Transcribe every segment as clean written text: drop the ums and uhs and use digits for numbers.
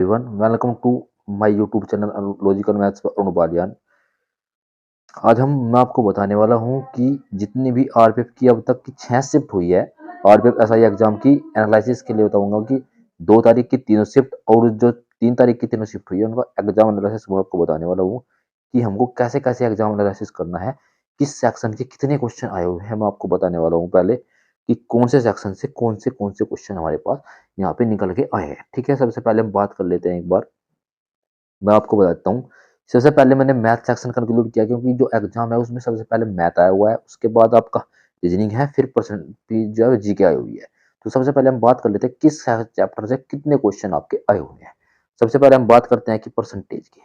Everyone, welcome to my YouTube channel logical maths Arun Baliyan. आज मैं आपको बताने वाला हूं कि जितनी भी आरपीएफ की अब तक की 6 शिफ्ट हुई है, आरपीएफ एसआई एग्जाम की एनालिसिस के लिए बताऊंगा कि 2 तारीख की तीनों शिफ्ट और जो 3 तारीख की तीनों शिफ्ट हुई है उनका एग्जाम एनालिसिस मैं आपको बताने वाला हूँ कि हमको कैसे कैसे एग्जाम एनालिसिस करना है, किस सेक्शन के कितने क्वेश्चन आए हुए हैं मैं आपको बताने वाला हूँ पहले कि कौन से सेक्शन से कौन से क्वेश्चन हमारे पास यहाँ पे निकल के आए हैं। ठीक है, सबसे पहले हम बात कर लेते हैं एक बार। मैं आपको बताता हूँ। सबसे पहले मैंने मैथ सेक्शन कंक्लूड किया क्योंकि जो एग्जाम है उसमें सबसे पहले मैथ आया हुआ है, उसके बाद आपका रीजनिंग है, फिर परसेंट जो है जीके आई हुई है। तो सबसे पहले हम बात कर लेते हैं किस चैप्टर से कितने क्वेश्चन आपके आए हुए हैं। सबसे पहले हम बात करते हैं कि परसेंटेज की।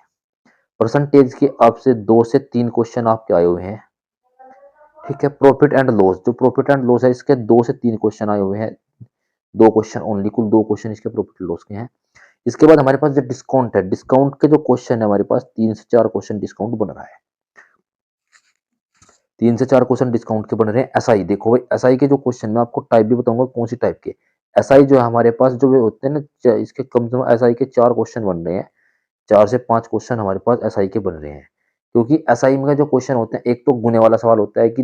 परसेंटेज के आपसे 2 से 3 क्वेश्चन आपके आए हुए हैं। ठीक है, प्रॉफिट एंड लॉस, जो प्रॉफिट एंड लॉस है इसके 2 से 3 क्वेश्चन आए हुए हैं। 2 क्वेश्चन ओनली, कुल 2 क्वेश्चन इसके प्रॉफिट लॉस के हैं। इसके बाद हमारे पास जो डिस्काउंट है, डिस्काउंट के जो क्वेश्चन है हमारे पास 3 से 4 क्वेश्चन डिस्काउंट बन रहा है। 3 से 4 क्वेश्चन डिस्काउंट के बन रहे हैं। एसआई देखो भाई, एसआई के जो क्वेश्चन मैं आपको टाइप भी बताऊंगा कौन सी टाइप के। एसआई जो है हमारे पास जो वे होते हैं ना, इसके कम से कम एसआई के 4 क्वेश्चन बन रहे हैं। 4 से 5 क्वेश्चन हमारे पास एसआई के बन रहे हैं। क्योंकि एसआई में जो क्वेश्चन होते हैं, एक तो गुने वाला सवाल होता है कि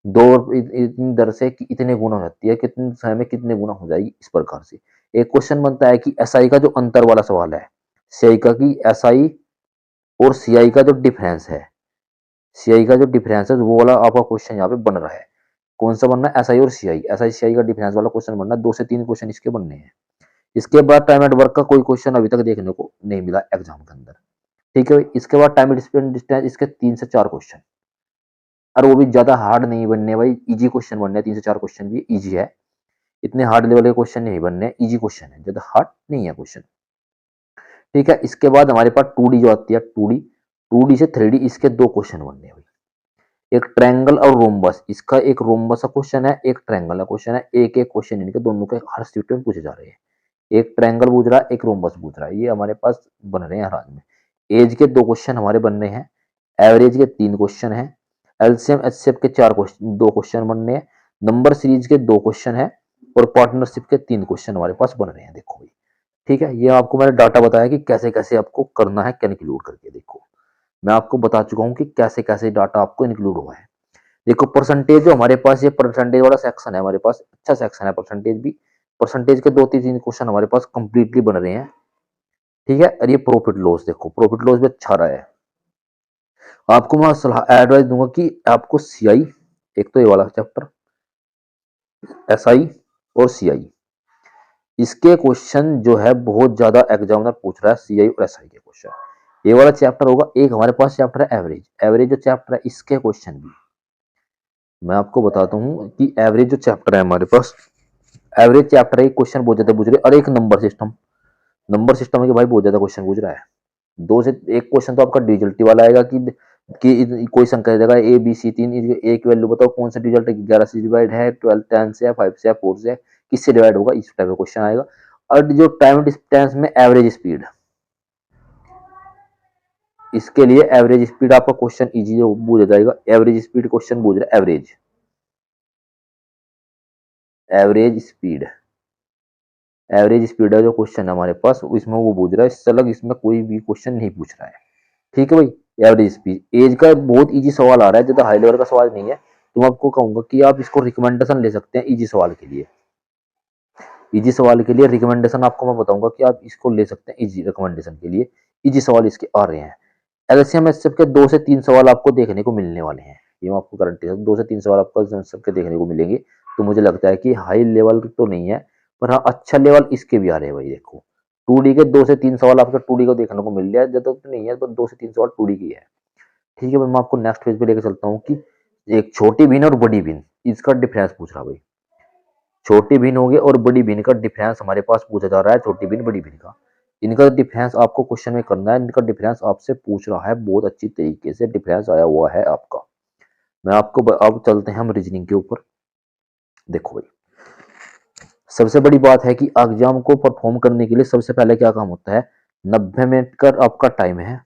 दो इतनी दर से कि इतने गुना हो जाती है, कितने समय में कितने गुना हो जाएगी, इस प्रकार से। एक क्वेश्चन बनता है कि एसआई का जो अंतर वाला सवाल है, सीआई का की एसआई और सीआई का जो डिफरेंस है, सीआई का जो डिफरेंस है वो वाला आपका क्वेश्चन यहाँ पे बन रहा है। कौन सा बनना है? एसआई और सीआई, एसआई सीआई का डिफरेंस वाला क्वेश्चन बनना है। 2 से 3 क्वेश्चन इसके बनने हैं। इसके बाद टाइम एंड वर्क का कोई क्वेश्चन अभी तक देखने को नहीं मिला एग्जाम के अंदर। ठीक है, इसके बाद टाइम स्पेंड डिस्टेंस, इसके 3 से 4 क्वेश्चन, और वो भी ज्यादा हार्ड नहीं बनने भाई, इजी क्वेश्चन बनने हैं। 3 से 4 क्वेश्चन भी इजी है, इतने हार्ड लेवल के क्वेश्चन नहीं बनने, इजी क्वेश्चन है, ज्यादा हार्ड नहीं है क्वेश्चन। ठीक है, इसके बाद हमारे पास 2D जो आती है, 2D से 3D, इसके 2 क्वेश्चन बनने हैं। एक ट्रायंगल और रोम्बस, इसका एक रोम्बस का क्वेश्चन है, एक ट्रायंगल का क्वेश्चन है। एक एक क्वेश्चन इनके दोनों के हर शिफ्ट में पूछे जा रहे हैं। एक ट्रायंगल पूछ रहा है, एक रोम्बस पूछ रहा है, ये हमारे पास बन रहे हैं हर में। एज के 2 क्वेश्चन हमारे बन रहे हैं, एवरेज के 3 क्वेश्चन है, एलसीएम एचसीएफ के 2 क्वेश्चन बनने हैं, नंबर सीरीज के 2 क्वेश्चन है, और पार्टनरशिप के 3 क्वेश्चन हमारे पास बन रहे हैं। देखो भाई, ठीक है, ये आपको मैंने डाटा बताया कि कैसे कैसे आपको करना है, क्या इंक्लूड करके। देखो, मैं आपको बता चुका हूँ कि कैसे कैसे डाटा आपको इंक्लूड हुआ है। देखो, परसेंटेज जो हमारे पास, ये परसेंटेज वाला सेक्शन है हमारे पास, अच्छा सेक्शन है परसेंटेज भी। परसेंटेज के 2 3 क्वेश्चन हमारे पास कंप्लीटली बन रहे हैं। ठीक है, और ये प्रॉफिट लॉस, देखो प्रॉफिट लॉस भी अच्छा रहा है। आपको मैं सलाह एडवाइस दूंगा कि आपको सीआई, एक तो ये वाला चैप्टर एसआई और सीआई, इसके क्वेश्चन जो है बहुत ज्यादा एग्जामिनर पूछ रहा है, सीआई और एसआई के क्वेश्चन। ये वाला चैप्टर होगा। एक हमारे पास चैप्टर है एवरेज, एवरेज जो चैप्टर है इसके क्वेश्चन भी मैं आपको बताता हूँ कि एवरेज जो चैप्टर है हमारे पास, एवरेज चैप्टर है, क्वेश्चन बहुत ज्यादा पूछ रहे हैं। और एक नंबर सिस्टम, नंबर सिस्टम के भाई बहुत ज्यादा क्वेश्चन पूछ रहा है। 2 से एक क्वेश्चन तो आपका डिजिटलिटी वाला आएगा कि कोई संख्या देगा ए बी सी 3, एक वैल्यू बताओ कौन सा रिजल्ट 11 से डिवाइड है, 12 10 से है, 5 से है, 4 से है, किससे डिवाइड होगा, इस टाइप का क्वेश्चन आएगा। और जो टाइम डिस्टेंस में एवरेज स्पीड, इसके लिए एवरेज स्पीड आपका क्वेश्चन इजी पूछा जाएगा। एवरेज स्पीड क्वेश्चन पूछ रहा है, average average speed, average speed है जो क्वेश्चन है हमारे पास, इसमें वो पूछ रहा है। इससे अलग इसमें कोई भी क्वेश्चन नहीं पूछ रहा है। ठीक है भाई, एवरेज स्पीड, एज का बहुत इजी सवाल आ रहा है, ज्यादा हाई लेवल का सवाल नहीं है। तो मैं आपको कहूंगा कि आप इसको रिकमेंडेशन ले सकते हैं इजी सवाल के लिए। इजी सवाल के लिए रिकमेंडेशन आपको मैं बताऊंगा कि आप इसको ले सकते हैं इजी रिकमेंडेशन के लिए। इजी सवाल इसके आ रहे हैं। एलसीएम एचसीएफ के 2 से 3 सवाल आपको देखने को मिलने वाले हैं, ये मैं आपको गारंटी दूं। 2 से 3 सवाल आपको सबके देखने को मिलेंगे। तो मुझे लगता है कि हाई लेवल तो नहीं है, पर हाँ अच्छा लेवल इसके भी आ रहे हैं भाई। देखो, 2D के 2 से 3 सवाल आपको 2D को देखने को मिल रहा है, ज्यादा तो नहीं है, पर 2 से 3 सवाल 2D की है। ठीक है भाई, मैं आपको नेक्स्ट पेज पे लेकर चलता हूँ कि एक छोटी भिन्न और बड़ी भिन्न, इसका डिफरेंस पूछ रहा भाई। छोटी भिन्न हो गई और बड़ी भिन्न का डिफरेंस हमारे पास पूछा जा रहा है। छोटी भिन्न बड़ी भिन्न का, इनका डिफरेंस आपको क्वेश्चन में करना है। इनका डिफरेंस आपसे पूछ रहा है, बहुत अच्छी तरीके से डिफरेंस आया हुआ है आपका। मैं आपको अब चलते हैं हम रीजनिंग के ऊपर। देखो भाई, सबसे बड़ी बात है कि एग्जाम को परफॉर्म करने के लिए सबसे पहले क्या काम होता है। 90 मिनट का आपका टाइम है,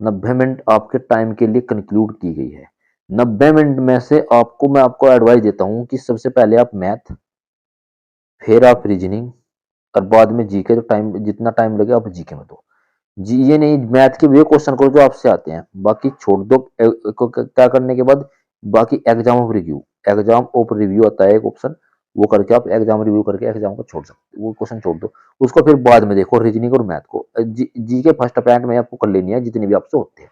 90 मिनट आपके टाइम के लिए कंक्लूड की गई है। 90 मिनट में से मैं आपको एडवाइस देता हूं कि सबसे पहले आप मैथ, फिर आप रीजनिंग, और बाद में जीके, तो टाइम जितना टाइम लगे आप जीके में दो। जी ये नहीं मैथ के वे क्वेश्चन करो जो आपसे आते हैं, बाकी छोड़ दो। क्या करने के बाद बाकी exam of review, exam of review आता है एक ऑप्शन, वो करके आप एग्जाम रिव्यू करके एग्जाम को छोड़ सकते, वो क्वेश्चन छोड़ दो। उसको फिर बाद में देखो रीजनिंग और मैथ को। जी के फर्स्ट अटेम्प्ट में आपको कर लेनी है जितनी भी आपसे होते हैं,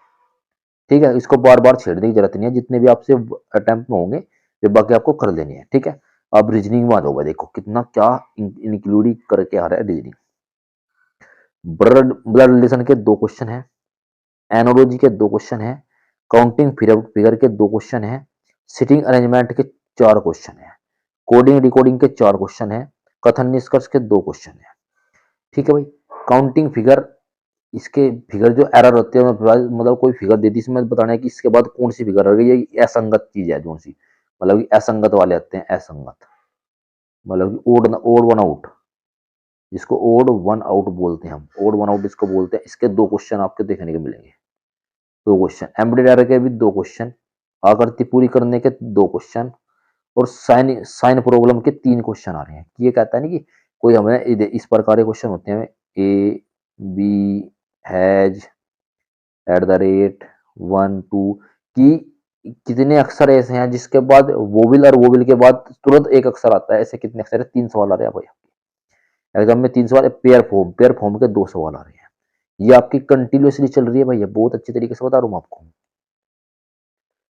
ठीक है। इसको बार बार छेड़ने की जरूरत नहीं है, जितने भी आपसे अटेम्प्ट में होंगे वे बाकी आपको कर लेनी है, ठीक है। अब रीजनिंग में आ जाओगे, देखो कितना क्या इंक्लूडिंग करके आ रहा है रीजनिंग। ब्लड ब्लड रिलेशन के दो क्वेश्चन है, एनोलॉजी के दो क्वेश्चन है, काउंटिंग फिगर के दो क्वेश्चन है, सिटिंग अरेंजमेंट के चार क्वेश्चन है, कोडिंग डिकोडिंग के चार क्वेश्चन है, कथन निष्कर्ष के दो क्वेश्चन है, ठीक है भाई। काउंटिंग फिगर, इसके फिगर जो एरर होते हैं, मतलब कोई फिगर दे दी इसमें बताना है कि इसके बाद कौन सी फिगर होगी, ये असंगत चीज है कौन सी, मतलब कि असंगत वाले आते हैं, असंगत मतलब कि ओड ओड वन आउट, जिसको ओड वन आउट बोलते हैं हम, ओड वन आउट इसको बोलते हैं। इसके दो क्वेश्चन आपको देखने को मिलेंगे, दो क्वेश्चन। एम्बेडेड एरर के भी दो क्वेश्चन, आकृति पूरी करने के दो क्वेश्चन, और साइन साइन प्रॉब्लम के तीन क्वेश्चन आ रहे हैं। ये कहता है ना कि कोई हमें इस प्रकार के क्वेश्चन होते हैं, A B has at the rate one two, कि कितने अक्षर ऐसे हैं जिसके बाद वोविल और वोविल के बाद तुरंत एक अक्षर आता है, ऐसे कितने अक्षर है, तीन सवाल आ रहे हैं भाई आपके एग्जाम में, तीन सवाल। पेयर फॉर्म के दो सवाल आ रहे हैं। ये आपकी कंटिन्यूसली चल रही है भैया, बहुत अच्छी तरीके से बता रहा हूँ आपको,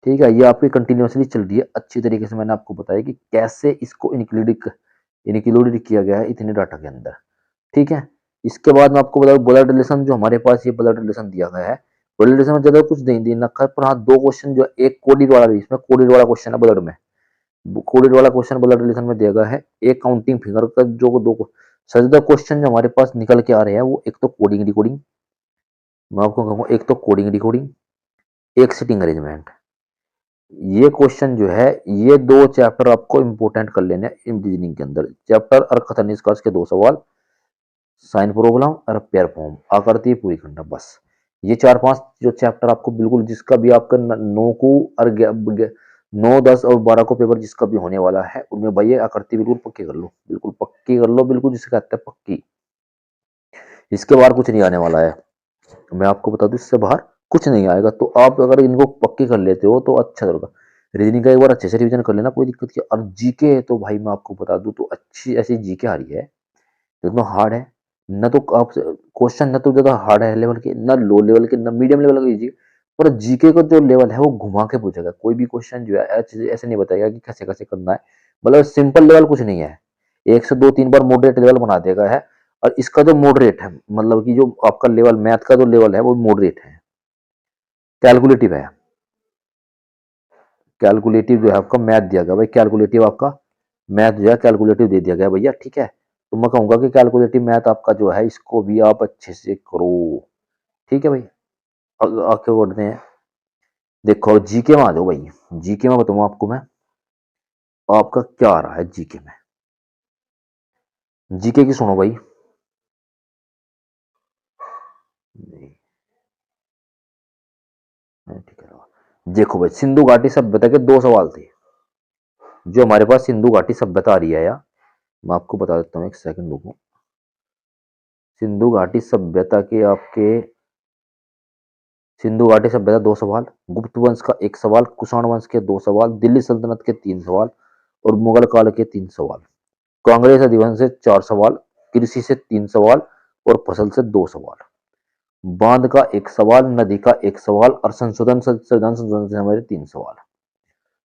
ठीक है। ये आपकी कंटिन्यूसली चल रही है, अच्छी तरीके से मैंने आपको बताया कि कैसे इसको इंक्लूडेड किया गया है इतने डाटा के अंदर, ठीक है। इसके बाद मैं आपको बताऊँ ब्लड रिलेशन, जो हमारे पास ये ब्लड रिलेशन दिया गया है, ब्लड रिलेशन में ज्यादा कुछ नहीं देना रखा है, पर हाँ दो क्वेश्चन जो एक कोडिड वाला भी, इसमें कोडिड वाला क्वेश्चन है ब्लड में, कोडिड वाला क्वेश्चन ब्लड रिलेशन में दिया गया है। एक काउंटिंग फिगर का जो दो सजदा क्वेश्चन जो हमारे पास निकल के आ रहे हैं, वो एक तो कोडिंग डिकोडिंग, मैं आपको कहूँगा एक तो कोडिंग डिकोडिंग, एक सिटिंग अरेंजमेंट। ये क्वेश्चन जो है, ये दो चैप्टर आपको इंपोर्टेंट कर लेने हैं रीजनिंग के अंदर। चैप्टर और कथन निष्कर्ष के दो सवाल, साइन प्रॉब्लम और पेयर फॉर्म, आकृति पूरी करना, बस। ये चार पांच जो चैप्टर आपको बिल्कुल, जिसका भी आपका 9 को और 9 10 और 12 को पेपर जिसका भी होने वाला है, उनमें भैया आकृति बिल्कुल पक्की कर लो, बिल्कुल पक्की कर लो, बिल्कुल जिसे कहते हैं पक्की। इसके बाहर कुछ नहीं आने वाला है, मैं आपको बता दूं, इससे बाहर कुछ नहीं आएगा। तो आप अगर इनको पक्की कर लेते हो तो अच्छा होगा। रीजनिंग का एक बार अच्छे से रिवीजन कर लेना, कोई दिक्कत की। और जीके है तो भाई मैं आपको बता दूं, तो अच्छी ऐसी जीके आ रही है, इतना हार्ड है न, तो आप क्वेश्चन न तो ज्यादा हार्ड है लेवल के, न लो लेवल के, न मीडियम लेवल के इजी, पर जीके का जो लेवल है वो घुमा के पूछेगा। कोई भी क्वेश्चन जो है ऐसे नहीं बताएगा कि कैसे कैसे करना है, मतलब सिंपल लेवल कुछ नहीं है, एक से दो तीन बार मॉडरेट लेवल बना देगा है। और इसका जो मॉडरेट है, मतलब कि जो आपका लेवल मैथ का जो लेवल है वो मॉडरेट है, कैलकुलेटिव है। कैलकुलेटिव जो है आपका मैथ दिया गया भाई, कैलकुलेटिव आपका मैथ जो है कैलकुलेटिव दे दिया गया भैया, ठीक है। तो मैं कहूंगा कि कैलकुलेटिव मैथ आपका जो है, इसको भी आप अच्छे से करो, ठीक है भाई। आगे बढ़ते हैं, देखो जीके में आ जाओ भाई। जीके में बताऊँ आपको मैं, आपका क्या आ रहा है जीके में। जीके की सुनो भाई, ठीक है। देखो भाई, सिंधु घाटी सभ्यता के दो सवाल थे, जो हमारे पास सिंधु घाटी सभ्यता आ रही है, या मैं आपको बता देता हूँ, एक सेकंड रुको। सिंधु घाटी सभ्यता के आपके, सिंधु घाटी सभ्यता दो सवाल, गुप्त वंश का एक सवाल, कुषाण वंश के दो सवाल, दिल्ली सल्तनत के तीन सवाल, और मुगल काल के तीन सवाल, कांग्रेस अधिवन से चार सवाल, कृषि से तीन सवाल, और फसल से दो सवाल, बांध का एक सवाल, नदी का एक सवाल, और संशोधन से हमारे तीन सवाल।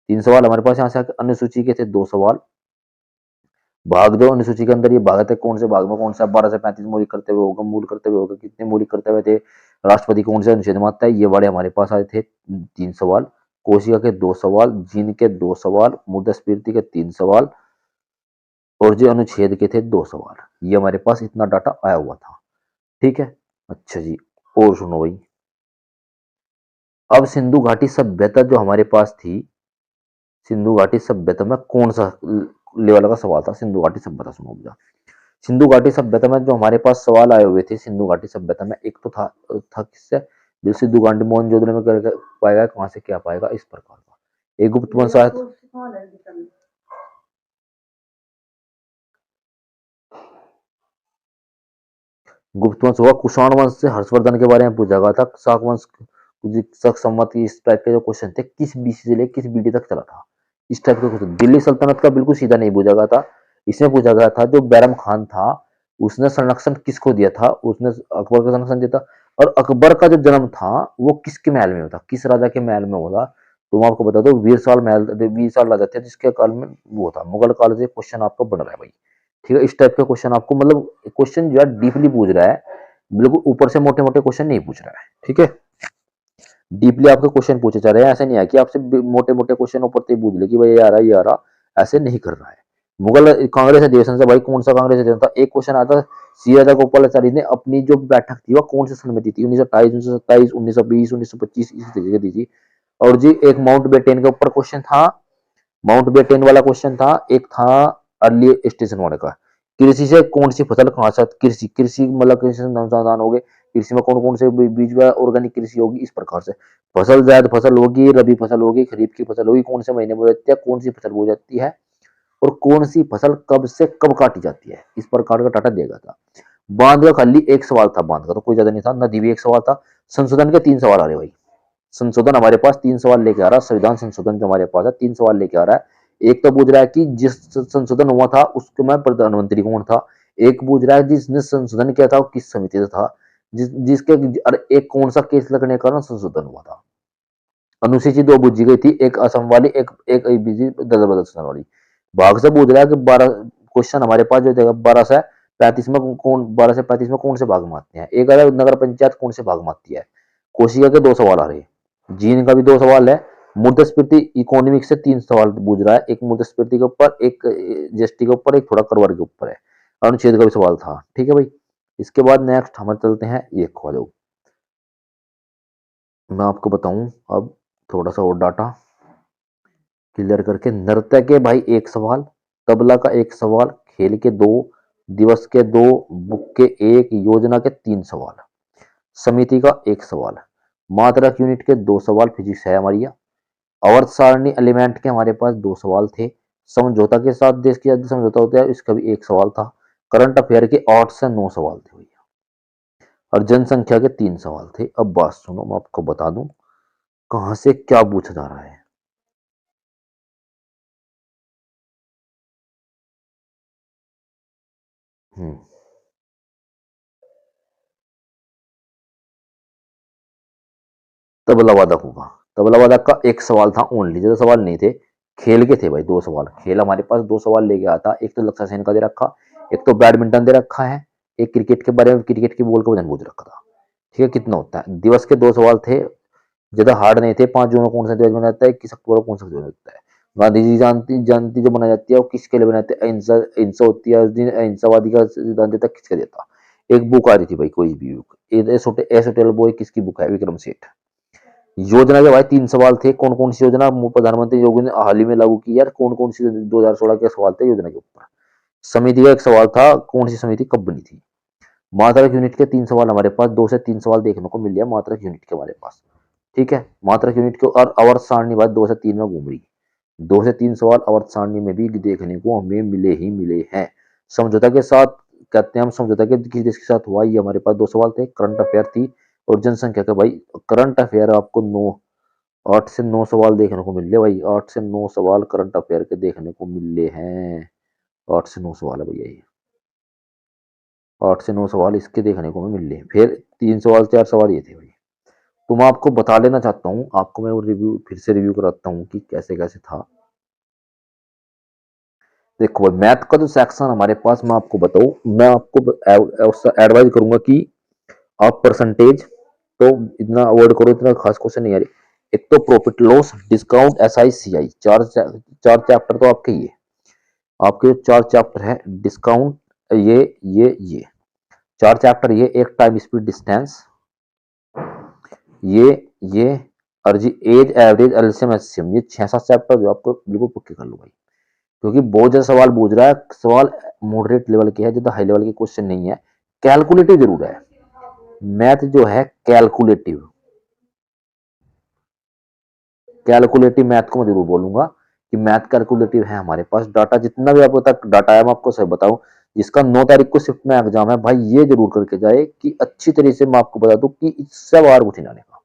तीन सवाल हमारे पास यहाँ से अनुसूची के थे दो सवाल। भाग दो अनुसूची के अंदर ये भाग थे, कौन से भाग में कौन सा 12 से 35 मौलिक करते हुए होगा, मूल करते हुए होगा, कितने मौलिक करते हुए थे, राष्ट्रपति कौन से अनुच्छेद में आता है, ये बड़े हमारे पास आए थे तीन सवाल। कोशिका के दो सवाल, जीन के दो सवाल, मुद्रास्फीति के तीन सवाल, और जो अनुच्छेद के थे दो सवाल। ये हमारे पास इतना डाटा आया हुआ था, ठीक है। अच्छा जी, और सुनो भाई, अब सिंधु घाटी सभ्यता जो हमारे पास थी, सिंधु घाटी सभ्यता में कौन सा लेवल का सवाल था, सिंधु घाटी सभ्यता सुनो भैया। सिंधु घाटी सभ्यता में जो हमारे पास सवाल आए हुए थे सिंधु घाटी सभ्यता में, एक तो था किससे, जो सिंधु घाटी मोहनजोदड़ो में कर पाएगा, कहां से क्या पाएगा, इस प्रकार का एक गुप्त वंश आया था। गुप्त वंश हुआ, कुषाण वंश से हर्षवर्धन के बारे में पूछा गया था। शाक वंश, शक संवत, इस टाइप के जो क्वेश्चन थे, किस बीसी से लेकर किस बीडी तक चला था, इस टाइप के क्वेश्चन। दिल्ली सल्तनत का बिल्कुल सीधा नहीं पूछा गया था, इसमें पूछा गया था जो बैरम खान था उसने संरक्षण किसको दिया था, उसने अकबर का संरक्षण दिया था। और अकबर का जो जन्म था वो किसके महल में होता, किस राजा के महल में होता, तो मैं आपको बता दो वीरसाल महल, वीरसाल राजा थे जिसके काल में वो था। मुगल काल से क्वेश्चन आपको बन रहा है भाई, ठीक है। इस टाइप का क्वेश्चन आपको, मतलब क्वेश्चन जो है डीपली पूछ रहा है, बिल्कुल ऊपर से मोटे मोटे क्वेश्चन नहीं पूछ रहा है, ठीक है। डीपली आपके क्वेश्चन पूछे जा रहे हैं, ऐसे नहीं है कि आपसे मोटे मोटे क्वेश्चन ऊपर से पूछ ले कि भाई ये आ रहा है ये आ रहा, ऐसे नहीं कर रहा है। मुगल कांग्रेस अधिवेशन से भाई कौन सा कांग्रेस अधिवेशन था, एक क्वेश्चन आता सी राजा गोपालाचारी ने अपनी जो बैठक थी वो कौन से सन में दी थी, 1928, 1927, 1920, 1925, इस तरीके से दी थी। और जी एक माउंट बेटेन के ऊपर क्वेश्चन था, माउंट बेटेन वाला क्वेश्चन था, एक था अर्ली स्टेशन वाले का, कृषि से कौन सी फसल कहाँ से, कृषि कृषि मतलब कृषि अनुसंधान हो गए, कृषि में कौन कौन से बीज व ऑर्गेनिक कृषि होगी, इस प्रकार से। फसल जायद फसल होगी, रबी फसल होगी, खरीफ की फसल होगी, कौन से महीने में जाती है, कौन सी फसल बो जाती है, और कौन सी फसल कब से कब काटी जाती है, इस प्रकार का डाटा दिया गया था। बांध का खाली एक सवाल था, बांध का तो कोई ज्यादा नहीं था, नदी भी एक सवाल था। संशोधन के 3 सवाल आ रहे भाई, संशोधन हमारे पास 3 सवाल लेके आ रहा है, संविधान संशोधन जो हमारे पास है 3 सवाल लेके आ रहा है। एक तो पूछ रहा है कि जिस संशोधन हुआ था उसके में प्रधानमंत्री कौन था, एक पूछ रहा है जिसने संशोधन किया था वो किस समिति से था, जिसके, और एक कौन सा केस लगने के कारण संशोधन हुआ था। अनुसूची 2 पूछी गई थी, एक असम वाली, एक एक एबीसी दल बदल वाली। भाग से पूछ रहा है कि 12 क्वेश्चन हमारे पास जो देगा 12 से 35 में कौन, 12 से 35 में कौन से भाग में आते हैं, एक आ रहा है नगर पंचायत कौन से भाग में आती है। कोशिका के 2 सवाल आ रहे हैं, जीन का भी 2 सवाल है, मुद्रास्फीति इकोनॉमिक से 3 सवाल पूछ रहा है, एक मुद्रास्फीति के ऊपर, एक जीएसटी के ऊपर, एक थोड़ा करवार के ऊपर है, अनुच्छेद का भी सवाल था, ठीक है भाई। इसके बाद नेक्स्ट हम चलते हैं, ये खो जाओ, मैं आपको बताऊं अब थोड़ा सा और डाटा क्लियर करके। नृत्य के भाई 1 सवाल, तबला का 1 सवाल, खेल के 2, दिवस के 2, बुक के 1, योजना के 3 सवाल, समिति का 1 सवाल, मात्रक यूनिट के 2 सवाल, फिजिक्स है हमारी। आवर्त सारणी एलिमेंट के हमारे पास 2 सवाल थे, समझौता के साथ देश की आजादी समझौता होता है इसका भी 1 सवाल था, करंट अफेयर के 8 से 9 सवाल थे भैया, और जनसंख्या के 3 सवाल थे। अब बात सुनो, मैं आपको बता दूं कहां से क्या पूछा जा रहा है। हम्म तबला वादक होगा, तबला वादक का 1 सवाल था ओनली, ज्यादा सवाल नहीं थे। खेल के थे भाई 2 सवाल, खेल हमारे पास 2 सवाल लेके आता, एक तो लक्ष्य सेन का दे रखा, एक तो बैडमिंटन दे रखा है, एक क्रिकेट के बारे में, क्रिकेट की बॉल का वजन पूछ रखा था, ठीक है। कितना होता है, दिवस के 2 सवाल थे, ज्यादा हार्ड नहीं थे। 5 जून को कौन सा दिवस मनाया जाता है, 21 अक्टूबर को कौन सा दिवस होता है, गांधी जी जयंती जयंती जो मनाई जाती है वो किसके लिए बनाते हैं, अहिंसा, अहिंसा होती है उस दिन, अहिंसावादी का सिद्धांत देता है, किसका देता। एक बुक आ रही थी भाई, कोई भी बुक, एस होटल बॉय किसकी बुक है, विक्रम सेठ। योजना के भाई 3 सवाल थे, कौन कौन सी योजना प्रधानमंत्री योगी ने हाल ही में लागू की यार, कौन कौन सी 2016 के सवाल थे योजना के ऊपर। समिति का 1 सवाल था, कौन सी समिति कब बनी थी। मात्रक यूनिट के 3 सवाल हमारे पास, 2 से 3 सवाल देखने को मिल गया मात्रक यूनिट के हमारे पास, ठीक है। मात्रक यूनिट के और आवर्त सारणी बात 2 से 3 में घूम रही, 2 से 3 सवाल आवर्त सारणी में भी देखने को हमें मिले ही मिले हैं। समझौता के साथ कहते हैं हम, समझौता के किस देश के साथ हुआ, ये हमारे पास 2 सवाल थे, करंट अफेयर थी, और जनसंख्या का भाई करंट अफेयर आपको 8 से 9 सवाल देखने को मिल रहे भाई, 8 से 9 सवाल करंट अफेयर के देखने को मिल रहे हैं, 8 से 9 सवाल है भैया ये, 8 से 9 सवाल इसके देखने को मिल रहे हैं। फिर 3 सवाल 4 सवाल ये थे भाई। तो मैं आपको बता लेना चाहता हूँ, आपको मैं वो रिव्यू फिर से रिव्यू कराता हूँ कि कैसे कैसे था। देखो भाई मैथ का जो सेक्शन हमारे पास, मैं आपको बताऊँ, मैं आपको एडवाइज करूंगा कि आप परसेंटेज तो इतना अवॉइड करो, इतना खास क्वेश्चन नहीं आ रही। एक तो profit loss, discount, S I C I, चार चैप्टर तो आपके ये, आपके जो 4 चैप्टर है, डिस्काउंट, ये 4 चैप्टर, ये एक टाइम स्पीड डिस्टेंस, ये ये और जी एज एवरेज एलसीएम एचसीएम, ये 6-7 चैप्टर जो आपको बिल्कुल पक्के कर लो भाई, क्योंकि बहुत ज्यादा सवाल पूछ रहा है, सवाल मॉडरेट लेवल के है, ज्यादा हाई लेवल के क्वेश्चन नहीं है, कैलकुलेटिव जरूर है। मैथ जो है कैलकुलेटिव, कैलकुलेटिव मैथ को मैं जरूर बोलूंगा कि मैथ कैलकुलेटिव है हमारे पास। डाटा जितना भी आपको तक डाटा है मैं आपको सब बताऊं, जिसका 9 तारीख को शिफ्ट में एग्जाम है भाई, ये जरूर करके जाए कि अच्छी तरीके से मैं आपको बता दूं कि इससे बाहर कुछ नहीं आने का,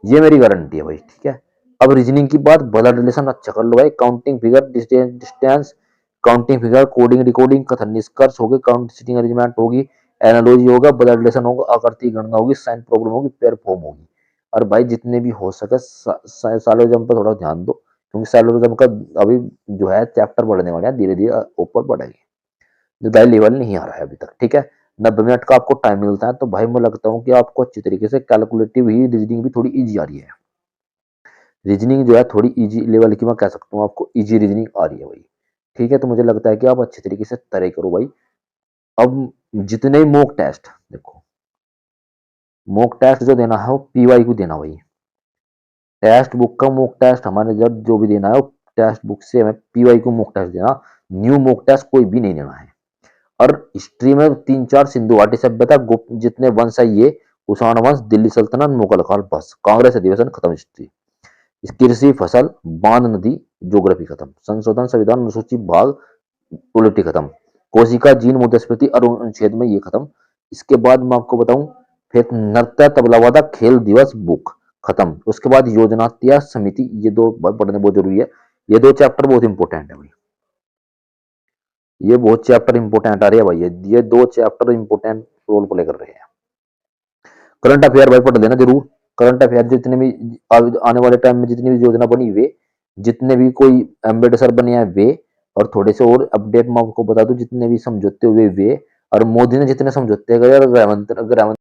ये मेरी गारंटी है भाई, ठीक है। अब रीजनिंग की बात, ब्लड रिलेशन अच्छा कर लो भाई, counting figure, distance, counting figure, coding decoding, कथन निष्कर्ष हो गए, काउंट सिटिंग अरेंजमेंट होगी, एनालॉजी होगा, ब्लड रिलेशन होगा, आकृति गणना होगी, साइन प्रॉब्लम होगी, पेयर फॉर्म होगी। और भाई जितने भी हो सके सैलोजम पर थोड़ा ध्यान दो, क्योंकि सैलोजम का अभी जो है चैप्टर बढ़ने वाले हैं, धीरे धीरे ऊपर बढ़ेंगे, जो दाई लेवल नहीं आ रहा है अभी तक, ठीक है। 90 मिनट का आपको टाइम मिलता है, तो भाई मैं लगता हूँ कि आपको अच्छी तरीके से कैलकुलेटिव ही रीजनिंग भी थोड़ी इजी आ रही है। रीजनिंग जो है थोड़ी इजी लेवल की, मैं कह सकता हूँ आपको इजी रीजनिंग आ रही है भाई, ठीक है। तो मुझे लगता है कि आप अच्छी तरीके से तैयारी करो भाई। अब जितने भी मॉक टेस्ट, देखो मॉक टेस्ट जो देना है वो पीवाई को देना भाई, टेस्ट बुक का मॉक टेस्ट हमारे जब जो भी देना है वो टेस्ट बुक से हमें पीवाई को मॉक टेस्ट देना, न्यू मॉक टेस्ट कोई भी नहीं देना है। और हिस्ट्री में 3-4 सिंधु घाटी सभ्यता, गुप्त जितने वंश है ये, कुषाण वंश, दिल्ली सल्तनत, मुगल काल, बस कांग्रेस अधिवेशन खत्म हिस्ट्री। कृषि, फसल, बांध, नदी, ज्योग्राफी खत्म, संशोधन, संविधान, अनुसूची, भाग, पॉलिटी खत्म, कोशिका, जीन, मुद्रास्फीति और अनुच्छेद में ये खत्म। इसके बाद मैं आपको बताऊं, फिर नृत्य, तबलावादक, खेल दिवस, बुक खत्म। उसके बाद योजना त्याग समिति, ये दो पढ़ने बहुत जरूरी है, ये 2 चैप्टर बहुत इंपॉर्टेंट है भाई, ये बहुत चैप्टर इंपॉर्टेंट आ रही है भाई, ये 2 चैप्टर इंपॉर्टेंट रोल प्ले कर रहे हैं। करंट अफेयर भाई पढ़ लेना जरूर, करंट अफेयर जितने भी आने वाले टाइम में जितनी भी योजना बनी वे, जितने भी कोई एम्बेसडर बने हैं वे, और थोड़े से और अपडेट मैं आपको बता दूं, जितने भी समझौते हुए वे, और मोदी ने जितने समझौते करे, और गृह